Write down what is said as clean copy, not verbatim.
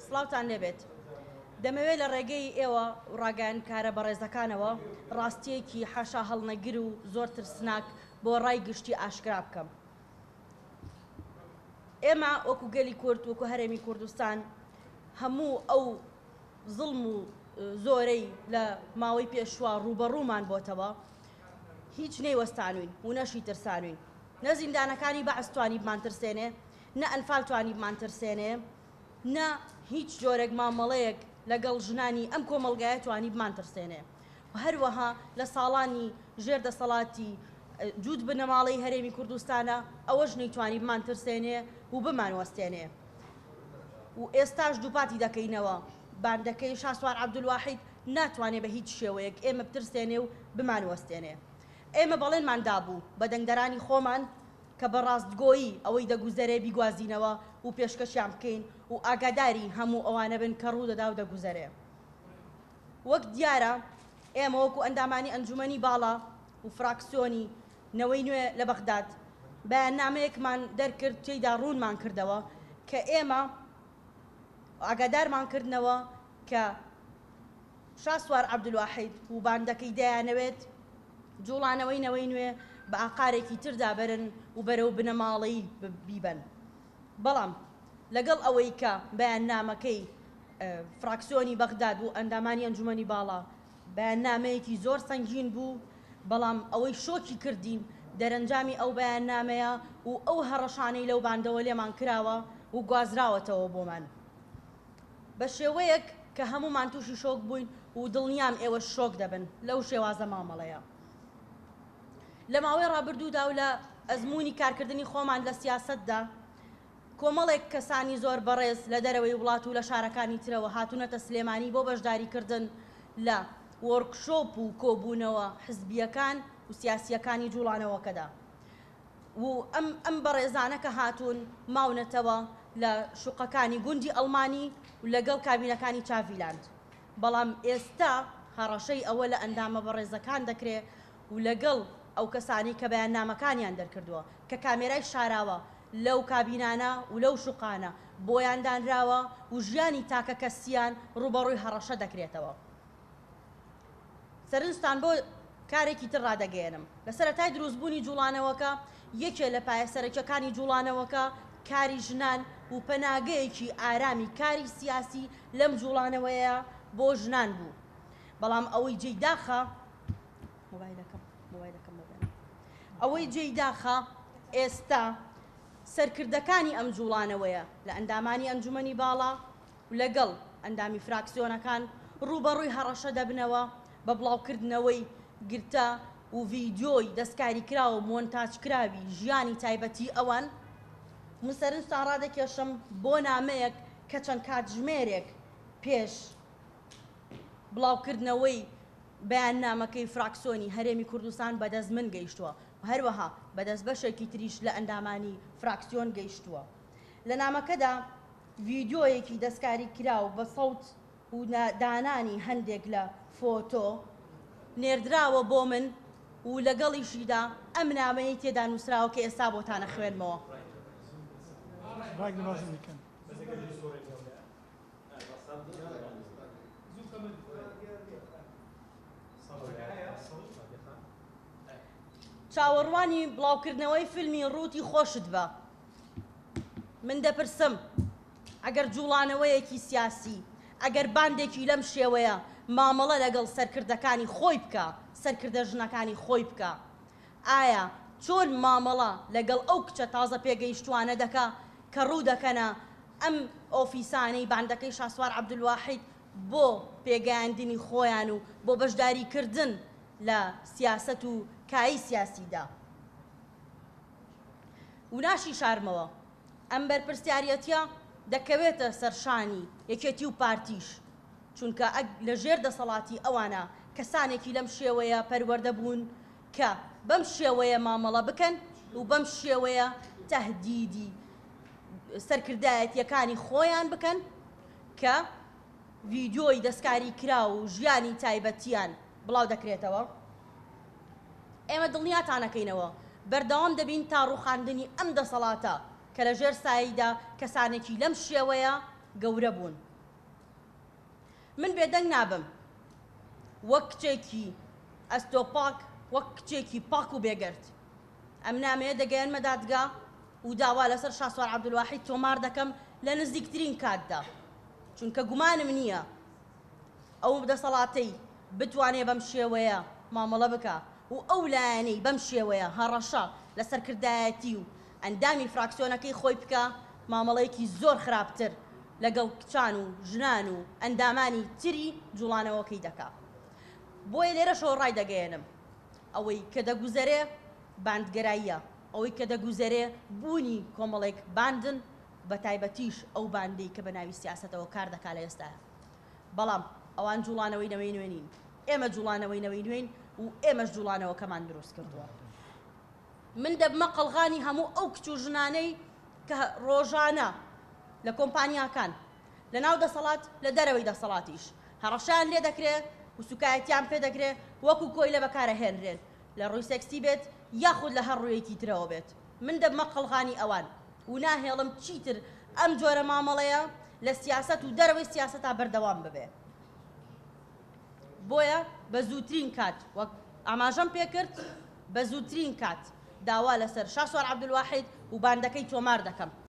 سڵاوتان لێبێت. دەمەوێت لە ڕێگەی ئێوە ڕاگەیاندکارە بەڕێزەکانەوە ڕاستیەکی حەشا هەڵنەگر و زۆر ترسناک بۆ ڕای گشتی ئاشکرا بکەم. ئێمە وەکو گەلی کورد وەکو هەرێمی کوردستان هەموو ئەو زڵم و زۆرەی لە ماوەی پێشوا ڕوبەڕوومان بۆتەوە هیچ نەیوەستانوین و نەشی ترسانوین. نە زیندانەکانی بەعس توانی بمانترسێنێ، نە ئەنفال توانی بمانترسێنێ، نە هیچ جۆرێک مامەڵەیەک لەگەڵ ژنانی ئەم کۆمەڵگایە توانی بمانترسێنێ. و هەروەها لە ساڵانی ژێردەسەڵاتی جوود بنەماڵەی هەرێمی کوردستانە ئەوەش نەیتوانی بمانترسێنێ و بمانوەستێنێ. و ئێستاش دووپاتی دەکەینەوە باندەکەی شاسوار عەبدولواحید ناتوانێت بە هیچ شێوەیەک ئێمە بترسێنێ و بمانوەستێنێ. ئێمە بەڵێنمان دابوو بە دەنگدەرانی خۆمان کە بە ڕاستگۆیی ئەوەی دەگوزەرێ بیگوازینەوە و پێشکەشیان بکەین و ئاگاداری هەموو ئەوانە بن کە ڕوودەدا و دەگوزەرێ. وەک دیارە ئێمە وەکو ئەندامانی ئەنجومەنی باڵا و فراکسیۆنی نەوەی نوێ لە بەغداد بەیاننامەیەکمان دەرکرد تێیدا ڕوونمان کردەوە کە ئێمە ئاگادارمان کردنەوە کە شاسوار عەبدولواحید و باندەکەی دەیانەوێت جوڵانەوەی نەوەی نوێ بە ئاقارێکی تردا بەرن و بەرەو بنەماڵەیی بیبن. بەڵام لەگەڵ ئەوەی کە بەیاننامەکەی فراکسیۆنی بەغداد و ئەندامانی ئەنجومەنی باڵا بەیاننامەیەکی زۆر سەنگین بوو، بەڵام ئەوەی شۆکی کردین دەرەنجامی ئەو بەیاننامەیە و ئەو هەڕەشانەی لەو باندەوە لێمان کراوە و گوازراوەتەوە بۆمان بە شێوەیەک کە هەمومان تووشی شۆک بووین و دڵنیام ئێوە شۆک دەبن لەو شێوازە مامەڵەیە. لە ماوەی ڕابردوودا و لە ئەزمموی کارکردنی خۆمان لە سیاسەتدا کۆمەڵێک کەسانی زۆر بەڕێز لە دەرەوەی وڵات و لە شارەکانی ترەوە هاتوونەتە سلێمانی بۆ بەشداریکردن لە وەرکشۆپ و کۆبوونەوە حزبیەکان و سیاسیەکانی جوڵانەوەکەدا. و ئەم بەڕێزانە کە هاتوون ماونەتەوە لە شوقەکانی گوندی ئەڵمانی و لەگەڵ کابینەکانی چاڤیلاند. بەڵام ئێستا هەڕەشەی ئەوە لە ئەندامە بەڕێزەکان دەکرێت و لەگەڵ ئەو کەسانی کە بەیاننامەکانیان دەرکردووە کە کامێرای شاراوە لەو کابینانە و لەو شوقانە بۆیان دانراوە و ژیانی تاکە کەسیان ڕوبەڕووی هەڕەشە دەکرێتەوە. سەرنجتان بۆ کارێکی تر ڕادەگەێنم. لە سەرەتای دروستبوونی جوڵانەوەکە یەکێ لە پایە سەرەکیەکانی جوڵانەوەکە کاری ژنان و پەناگەیەکی ئارامی کاری سیاسی لەم جوڵانەوەیە بۆ ژنان بوو. بەڵام ئەوەی جێیداخە ئەوەی جێیداخە ئێستا سەرکردەکانی ئەم جوڵانەوەیە لە ئەندامانی ئەنجومەنی باڵا و لەگەڵ ئەندامی فراکسیۆنەکان ڕوبەڕووی هەڕەشە دەبنەوە بە بڵاوکردنەوەی گرتە و ڤیدیۆی دەستکاری کراوە و مۆنتاژکراوی ژیانی تایبەتی ئەوان. من سەرنجتان ڕادەکێشم بۆ نامەیەک کە چەند کاتژمێرێک پێش بڵاوکردنەوەی بەیاننامەکەی فراکسیۆنی هەرێمی کوردستان بەدەست من گەیشتووە و هەروەها بەدەست بەشێکی تریش لە ئەندامانی فراکسیۆن گەیشتووە. لە نامەکەدا ڤیدیۆیەکی دەستکاری کراو بە سەوت و دانانی هەندێک لە فۆتۆ نێردراوە بۆ من و لەگەڵیشیدا ئەم نامەی تێدا نووسراوە کە ئێستا بۆتانە خوێنمەوە. چاوەڕوانی بڵاوکردنەوەی فیلمی ڕووتی خۆشت بە. من دەپرسم ئەگەر جوڵانەوەیەکی سیاسی ئەگەر باندێکی لەم شێوەیە مامەڵە لەگەڵ سەرکردەکانی خۆی بکە، سەرکردە ژنەکانی خۆی بکە، ئایا چۆن مامەڵە لەگەڵ ئەو کچە تازە پێگەیشتوانە دەکا کە ڕوو دەکەنە ئەم ئۆفیسانەی باندەکەی شاسوار عەبدولواحید بۆ پێگەیاندنی خۆیان و بۆ بەشداریکردن لە سیاسەت و کایی سیاسیدا. و ناشی شارمەوە ئەم بەرپرسیارەتە دەکەوێتە سەرشانی یەکێتی و پارتیش، چونکە لە ژێر دەسەڵاتی ئەوانە کەسانێکی لەم شێوەیە پەروەردە بوون کە بەم شێوەیە مامەڵە بکەن و بەم شێوەیە تەهدیدی سەرکردایەتیەکانی خۆیان بکەن کە ڤیدیۆی دەستکاری کرا و ژیانی تایبەتیان بڵاو دەکرێتەوە. ئێمە دڵنیاتانەکەینەوە بەردەوام دەبین تا ڕووخاندنی ئەم دەسەڵاتە کە لە ژێر ساییدا کەسانێکی لەم شێوەیە گەورە بوون من بێدەنگ نابم وەک کچێکی ئەستۆپاک وەک کچێکی پاک و بێگەرت ئەم نامەیە دەگەیەنمە دادگا و داوا لەسەر شاسوار عەبدولواحید تۆمار دەکەم لە نزیکترین کاتدا چونکە گومانم نییە ئەو دەسەڵاتەی بتوانێ بەم شێوەیە مامەڵە بکە و ئەو لایەنەی بەم شێوەیە هەڕەشە لە سەرکردایەتی و ئەندامی فراکسیۆنەکەی خۆی بکە مامەڵەیەکی زۆر خراپتر لەگەڵ کچان و ژنان و ئەندامانی تری جوڵانەوەکەی دەکا بۆیە لێرەشەوە ڕای دەگەیەنم ئەوەی کە دەگوزەرێ باندگەراییە ئەوەی کە دەگوزەرێ بوونی کۆمەڵێک باندن بە تایبەتیش ئەو باندەی کە بە ناوی سیاسەتەوە کار دەکا لە ئێستاە بەڵام ئەوان جوڵانەوەی نەوەی نوێنین ئێمە جوڵانەوەی نەوەی نوێن و ئێمەش جوڵانەوەکەمان دروست کردووە من دەبمە قەڵغانی هەموو ئەو کچ و ژنانەی کە ڕۆژانە لە کۆمپانیاکان لە ناو دەسەڵات لە دەرەوەی دەسەڵاتیش هەڕەشیان لێ دەکرێت و سوکایەتیان پێ دەکرێت وەکو کۆی لە بەکارەهێنرێن لە ڕووی سێکسی بێت یاخود لە هەر ڕوویەکی ترەوە بێت من دەبمە قەڵغانی ئەوان و ناهێڵم چیتر ئەم جۆرە مامەڵەیە لە سیاسەت و دەرەوەی سیاسەتا بەردەوام ببێ بۆیە بە زووترین کات وەک ئاماژەم پێکرد بە زووترین کات داوا لەسەر شاسوار عەبدولواحید و باندەکەی تۆمار دەکەم